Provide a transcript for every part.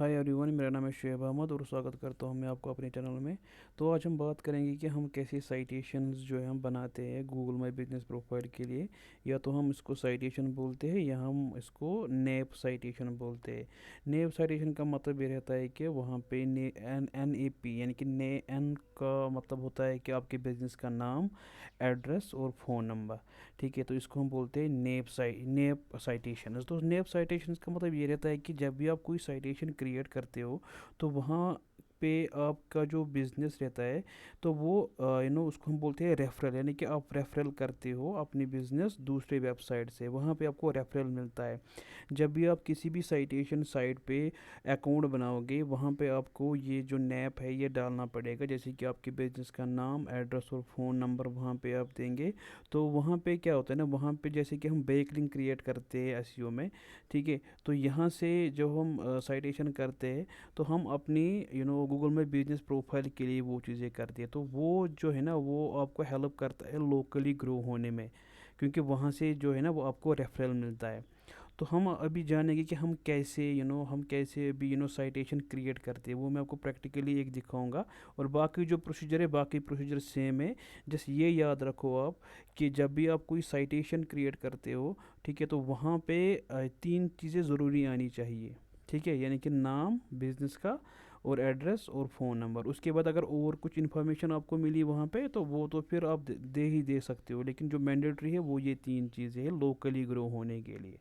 Hi everyone, मेरा नाम है शुएब अहमद और स्वागत करता हूँ मैं आपको अपने चैनल में। तो आज हम बात करेंगे कि हम कैसे साइटेशंस जो है हम बनाते हैं गूगल माई बिजनेस प्रोफाइल के लिए। या तो हम इसको साइटेशन बोलते हैं या हम इसको नेप साइटेशन बोलते हैं। नेप साइटेशन का मतलब ये रहता है कि वहाँ पे ने एन एन ए पी यानी कि ने एन का मतलब होता है कि आपके बिज़नेस का नाम, एड्रेस और फ़ोन नंबर। ठीक है, तो इसको हम बोलते हैं नेप साइटेशन। तो नेप साइटेशन का मतलब ये रहता है कि जब भी आप कोई साइटेशन क्रिएट करते हो तो वहाँ पे आपका जो बिज़नेस रहता है तो वो उसको हम बोलते हैं रेफरल, यानी कि आप रेफरल करते हो अपनी बिज़नेस दूसरे वेबसाइट से, वहाँ पे आपको रेफरल मिलता है। जब भी आप किसी भी साइटेशन साइट पे अकाउंट बनाओगे वहाँ पे आपको ये जो नैप है ये डालना पड़ेगा, जैसे कि आपके बिज़नेस का नाम, एड्रेस और फ़ोन नंबर वहाँ पे आप देंगे। तो वहाँ पे क्या होता है ना, वहाँ पे जैसे कि हम बैकलिंक क्रिएट करते हैं एसईओ में। ठीक है, तो यहाँ से जो हम साइटेशन करते हैं तो हम अपनी गूगल में बिजनेस प्रोफाइल के लिए वो चीज़ें करते हैं, तो वो जो है ना वो आपको हेल्प करता है लोकली ग्रो होने में, क्योंकि वहाँ से जो है ना वो आपको रेफरल मिलता है। तो हम अभी जानेंगे कि हम कैसे अभी साइटेशन क्रिएट करते हैं, वो मैं आपको प्रैक्टिकली एक दिखाऊंगा। और बाकी जो प्रोसीजर है बाकी प्रोसीजर सेम है। जस्ट ये याद रखो आप कि जब भी आप कोई साइटेशन क्रिएट करते हो, ठीक है, तो वहाँ पे तीन चीज़ें ज़रूरी आनी चाहिए। ठीक है, यानी कि नाम बिज़नेस का और एड्रेस और फ़ोन नंबर। उसके बाद अगर और कुछ इन्फॉर्मेशन आपको मिली वहाँ पे तो वो तो फिर आप दे ही दे सकते हो, लेकिन जो मैंडेटरी है वो ये तीन चीज़ें हैं लोकली ग्रो होने के लिए।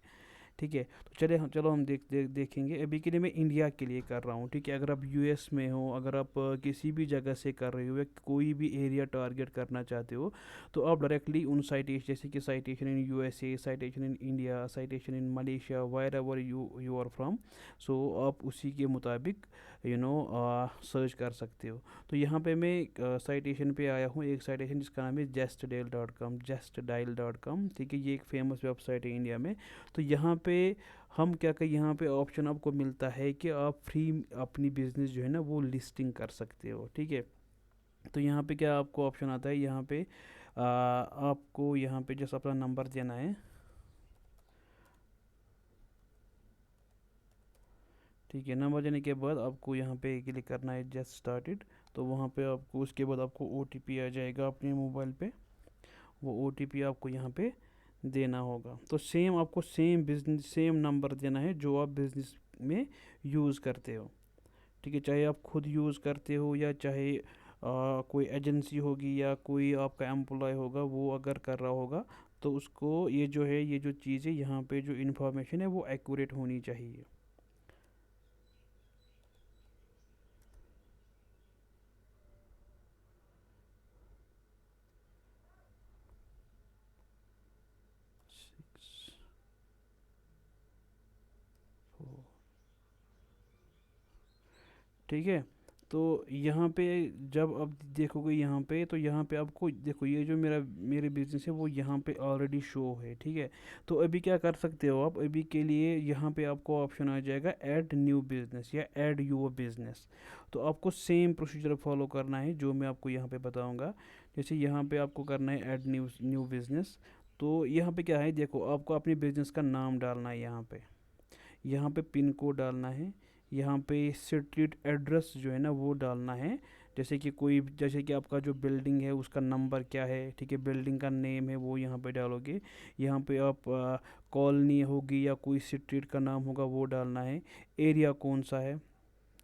ठीक है, तो चलो हम देखेंगे। अभी के लिए मैं इंडिया के लिए कर रहा हूँ। ठीक है, अगर आप यूएस में हो, अगर आप किसी भी जगह से कर रहे हो या कोई भी एरिया टारगेट करना चाहते हो, तो आप डायरेक्टली उन साइटेशन जैसे कि citation in USA, citation in India, citation in Malaysia, wherever you you are from, so आप उसी के मुताबिक सर्च कर सकते हो। तो यहाँ पे मैं साइटेशन पे आया हूँ, एक साइटेशन जिसका नाम है justdial.com। ठीक है, ये एक फेमस वेबसाइट है इंडिया में। तो यहाँ पे हम क्या करें, यहाँ पे ऑप्शन आपको मिलता है कि आप फ्री अपनी बिजनेस जो है ना वो लिस्टिंग कर सकते हो। ठीक है, तो यहाँ पे क्या आपको ऑप्शन आता है, यहाँ पे आपको यहाँ पे जैसे अपना नंबर देना है। ठीक है, नंबर देने के बाद आपको यहाँ पे क्लिक करना है जस्ट स्टार्टेड। तो वहाँ पे आपको उसके बाद आपको ओटीपी आ जाएगा अपने मोबाइल पे। वो ओटीपी आपको यहाँ पे देना होगा। तो सेम आपको सेम बिजनेस सेम नंबर देना है जो आप बिज़नेस में यूज़ करते हो। ठीक है, चाहे आप खुद यूज़ करते हो या चाहे कोई एजेंसी होगी या कोई आपका एम्प्लॉय होगा वो अगर कर रहा होगा, तो उसको ये जो है ये जो चीज़ है यहाँ पे जो इन्फॉर्मेशन है वो एक्यूरेट होनी चाहिए। Six four. ठीक है, तो यहाँ पे जब आप देखोगे यहाँ पे, तो यहाँ पे आपको देखो ये जो मेरे बिजनेस है वो यहाँ पे ऑलरेडी शो है। ठीक है, तो अभी क्या कर सकते हो आप, अभी के लिए यहाँ पे आपको ऑप्शन आ जाएगा ऐड न्यू बिजनेस या ऐड यूर बिजनेस। तो आपको सेम प्रोसीजर फॉलो करना है जो मैं आपको यहाँ पे बताऊँगा। जैसे यहाँ पे आपको करना है ऐड न्यू न्यू बिजनेस। तो यहाँ पे क्या है, देखो आपको अपने बिजनेस का नाम डालना है, यहाँ पे पिन कोड डालना है, यहाँ पे स्ट्रीट एड्रेस जो है ना वो डालना है। जैसे कि आपका जो बिल्डिंग है उसका नंबर क्या है, ठीक है, बिल्डिंग का नेम है वो यहाँ पे डालोगे। यहाँ पे आप कॉलोनी होगी या कोई स्ट्रीट का नाम होगा वो डालना है। एरिया कौन सा है,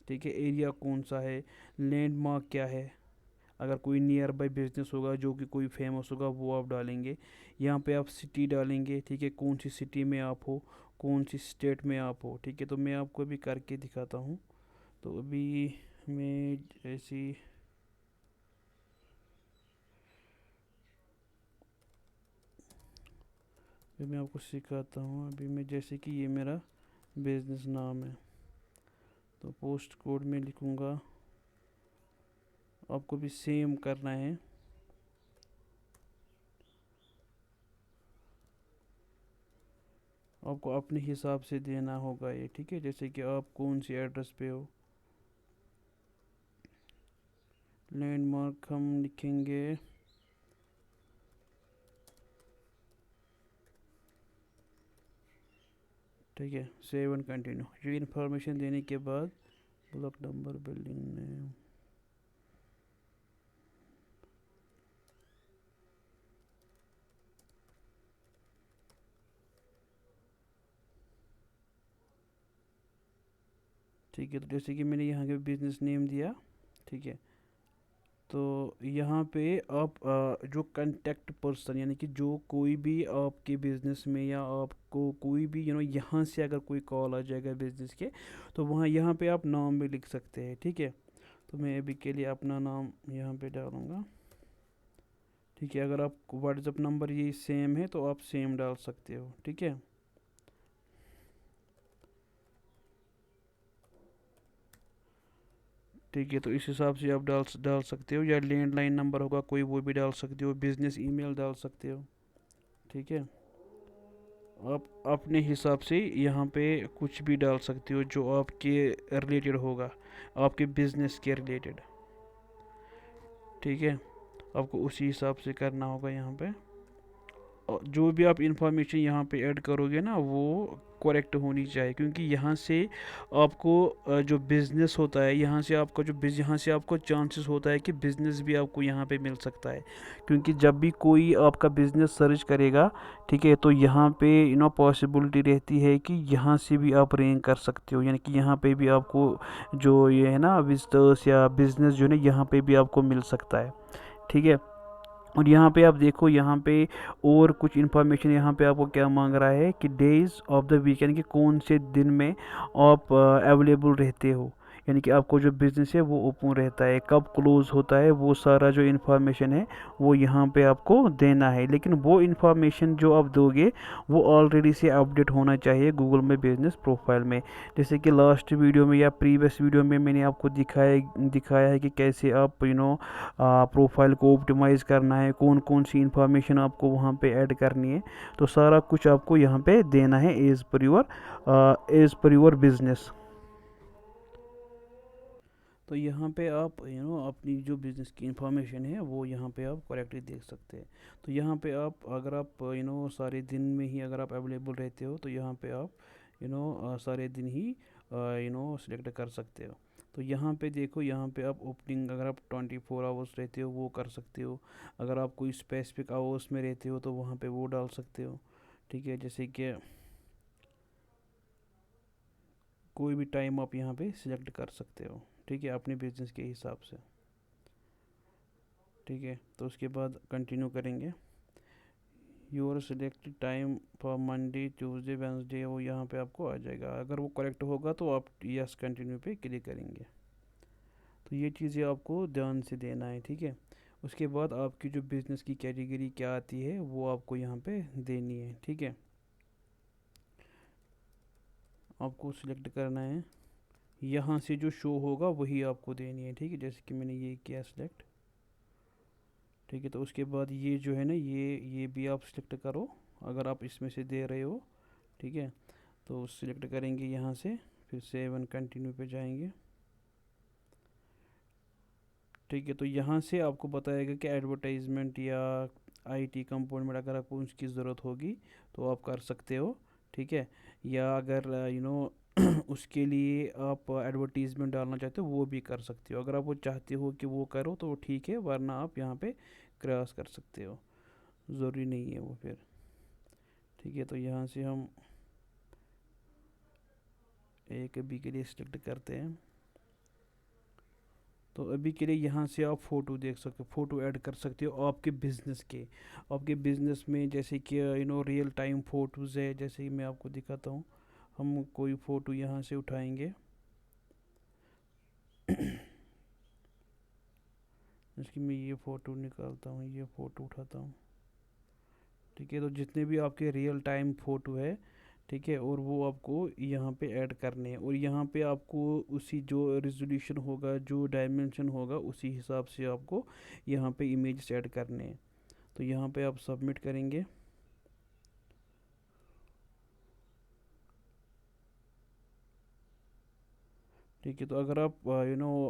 ठीक है, एरिया कौन सा है, लैंडमार्क क्या है, अगर कोई नियर बाई बिजनेस होगा जो कि कोई फेमस होगा वो आप डालेंगे। यहाँ पे आप सिटी डालेंगे, ठीक है, कौन सी सिटी में आप हो, कौन सी स्टेट में आप हो। ठीक है, तो मैं आपको अभी करके दिखाता हूँ। तो अभी मैं ऐसी अभी मैं आपको सिखाता हूँ। अभी मैं जैसे कि ये मेरा बिजनेस नाम है, तो पोस्ट कोड में लिखूँगा, आपको भी सेम करना है। आपको अपने हिसाब से देना होगा ये। ठीक है, जैसे कि आप कौन सी एड्रेस पे हो, लैंडमार्क हम लिखेंगे। ठीक है, सेव एंड कंटिन्यू। ये इन्फॉर्मेशन देने के बाद ब्लॉक नंबर, बिल्डिंग नेम। ठीक है, तो जैसे कि मैंने यहाँ के बिजनेस नेम दिया। ठीक है, तो यहाँ पे आप जो कांटेक्ट पर्सन, यानी कि जो कोई भी आपके बिज़नेस में या आपको कोई भी यहाँ से अगर कोई कॉल आ जाएगा बिज़नेस के, तो वहाँ यहाँ पे आप नाम भी लिख सकते हैं। ठीक है, तो मैं अभी के लिए अपना नाम यहाँ पे डालूँगा। ठीक है, अगर आप व्हाट्सअप नंबर ये सेम है तो आप सेम डाल सकते हो। ठीक है, ठीक है, तो इस हिसाब से आप डाल सकते हो, या लैंडलाइन नंबर होगा कोई वो भी डाल सकते हो, बिजनेस ईमेल डाल सकते हो। ठीक है, आप अपने हिसाब से यहाँ पे कुछ भी डाल सकते हो जो आपके रिलेटेड होगा, आपके बिजनेस के रिलेटेड। ठीक है, आपको उसी हिसाब से करना होगा यहाँ पे। और जो भी आप इंफॉर्मेशन यहाँ पे ऐड करोगे ना वो करेक्ट होनी चाहिए, क्योंकि यहाँ से आपको जो बिज़नेस होता है, यहाँ से आपका यहाँ से आपको चांसेस होता है कि बिज़नेस भी आपको यहाँ पे मिल सकता है। क्योंकि जब भी कोई आपका बिज़नेस सर्च करेगा, ठीक है, तो यहाँ पे पॉसिबिलिटी रहती है कि यहाँ से भी आप रैंक कर सकते हो, यानी कि यहाँ पे भी आपको जो ये है ना विजिटर्स या बिज़नेस जो है ना यहाँ पे भी आपको मिल सकता है। ठीक है, और यहाँ पे आप देखो, यहाँ पे और कुछ इन्फॉर्मेशन यहाँ पे आपको क्या मांग रहा है कि डेज ऑफ द वीक, यानी कि कौन से दिन में आप अवेलेबल रहते हो, यानी कि आपको जो बिज़नेस है वो ओपन रहता है, कब क्लोज़ होता है, वो सारा जो इन्फॉर्मेशन है वो यहाँ पे आपको देना है। लेकिन वो इन्फॉर्मेशन जो आप दोगे वो ऑलरेडी से अपडेट होना चाहिए गूगल में बिज़नेस प्रोफाइल में। जैसे कि लास्ट वीडियो में या प्रीवियस वीडियो में मैंने आपको दिखाया है कि कैसे आप प्रोफाइल को ऑप्टिमाइज़ करना है, कौन कौन सी इन्फॉर्मेशन आपको वहाँ पे ऐड करनी है। तो सारा कुछ आपको यहाँ पे देना है एज़ पर योर बिजनेस। तो यहाँ पे आप अपनी जो बिज़नेस की इंफॉर्मेशन है वो यहाँ पे आप करेक्टली देख सकते हैं। तो यहाँ पे आप अगर आप सारे दिन में ही अगर आप अवेलेबल रहते हो तो यहाँ पे आप सारे दिन ही सिलेक्ट कर सकते हो। तो यहाँ पे देखो, यहाँ पे आप ओपनिंग अगर आप 24 आवर्स रहते हो वो कर सकते हो। अगर आप कोई स्पेसिफिक आवर्स में रहते हो तो वहाँ पे वो डाल सकते हो। ठीक है, जैसे कि कोई भी टाइम आप यहाँ पे सिलेक्ट कर सकते हो। ठीक है, अपने बिजनेस के हिसाब से। ठीक है, तो उसके बाद कंटिन्यू करेंगे। Your select time for Monday Tuesday Wednesday, वो यहाँ पे आपको आ जाएगा। अगर वो करेक्ट होगा तो आप यस कंटिन्यू पे क्लिक करेंगे। तो ये चीज़ें आपको ध्यान से देना है। ठीक है, उसके बाद आपकी जो बिज़नेस की कैटेगरी क्या आती है वो आपको यहाँ पे देनी है। ठीक है, आपको सिलेक्ट करना है, यहाँ से जो शो होगा वही आपको देनी है। ठीक है, जैसे कि मैंने ये किया सिलेक्ट। ठीक है, तो उसके बाद ये जो है ना ये भी आप सिलेक्ट करो अगर आप इसमें से दे रहे हो। ठीक है, तो सिलेक्ट करेंगे यहाँ से, फिर सेव एंड कंटिन्यू पे जाएंगे। ठीक है, तो यहाँ से आपको बताएगा कि एडवर्टाइजमेंट या आईटी कंपोनेंट अगर आपको उसकी ज़रूरत होगी तो आप कर सकते हो। ठीक है, या अगर उसके लिए आप एडवर्टीज़मेंट डालना चाहते हो वो भी कर सकते हो। अगर आप वो चाहते हो कि वो करो तो ठीक है, वरना आप यहाँ पे क्रॉस कर सकते हो, ज़रूरी नहीं है वो फिर। ठीक है, तो यहाँ से हम एक अभी के लिए सिलेक्ट करते हैं। तो अभी के लिए यहाँ से आप फ़ोटो देख सकते हो, फ़ोटो ऐड कर सकते हो आपके बिज़नेस के। आपके बिज़नेस में जैसे कि रियल टाइम फ़ोटोज़ है, जैसे कि मैं आपको दिखाता हूँ। हम कोई फ़ोटो यहाँ से उठाएंगे जैसे कि मैं ये फ़ोटो निकालता हूँ, ये फ़ोटो उठाता हूँ। ठीक है, तो जितने भी आपके रियल टाइम फ़ोटो है, ठीक है, और वो आपको यहाँ पे ऐड करने हैं। और यहाँ पे आपको उसी जो रिजोल्यूशन होगा, जो डायमेंशन होगा, उसी हिसाब से आपको यहाँ पे इमेज ऐड करने हैं। तो यहाँ पे आप सबमिट करेंगे। ठीक है, तो अगर आप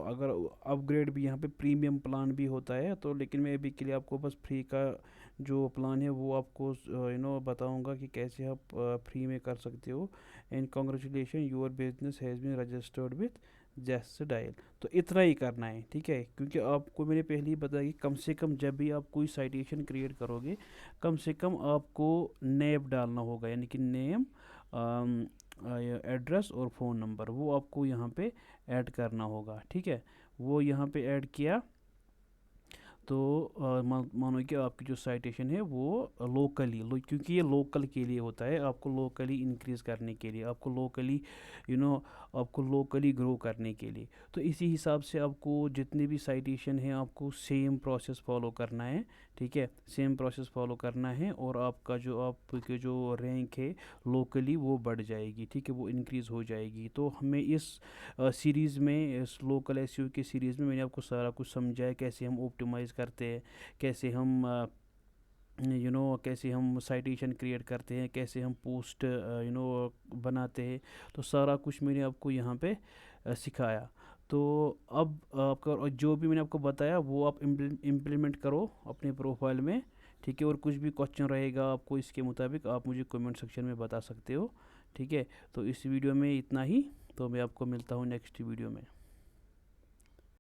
अगर अपग्रेड भी यहाँ पे प्रीमियम प्लान भी होता है तो, लेकिन मैं अभी के लिए आपको बस फ्री का जो प्लान है वो आपको बताऊंगा कि कैसे आप फ्री में कर सकते हो। And congratulation, your business has been registered with Justdial. तो इतना ही करना है, ठीक है, क्योंकि आपको मैंने पहले ही बताया कि कम से कम जब भी आप कोई साइटेशन क्रिएट करोगे, कम से कम आपको नेम डालना होगा, यानी कि नेम, एड्रेस और फ़ोन नंबर, वो आपको यहाँ पे ऐड करना होगा, ठीक है। वो यहाँ पे ऐड किया तो मानो कि आपकी जो साइटेशन है वो लोकली क्योंकि ये लोकल के लिए होता है, आपको लोकली इंक्रीज़ करने के लिए, आपको लोकली यू नो आपको लोकली ग्रो करने के लिए। तो इसी हिसाब से आपको जितने भी साइटेशन है आपको सेम प्रोसेस फॉलो करना है, ठीक है, सेम प्रोसेस फॉलो करना है, और आपका जो आपके जो रैंक है लोकली वो बढ़ जाएगी, ठीक है, वो इंक्रीज़ हो जाएगी। तो हमें इस सीरीज़ में, इस लोकल एसईओ की सीरीज़ में मैंने आपको सारा कुछ समझाया, कैसे हम ऑप्टिमाइज़ करते हैं, कैसे हम कैसे हम साइटेशन क्रिएट करते हैं, कैसे हम पोस्ट बनाते हैं। तो सारा कुछ मैंने आपको यहाँ पे सिखाया। तो अब आपका और जो भी मैंने आपको बताया वो आप इम्प्लीमेंट करो अपने प्रोफाइल में, ठीक है। और कुछ भी क्वेश्चन रहेगा आपको इसके मुताबिक, आप मुझे कमेंट सेक्शन में बता सकते हो, ठीक है। तो इस वीडियो में इतना ही, तो मैं आपको मिलता हूँ नेक्स्ट वीडियो में।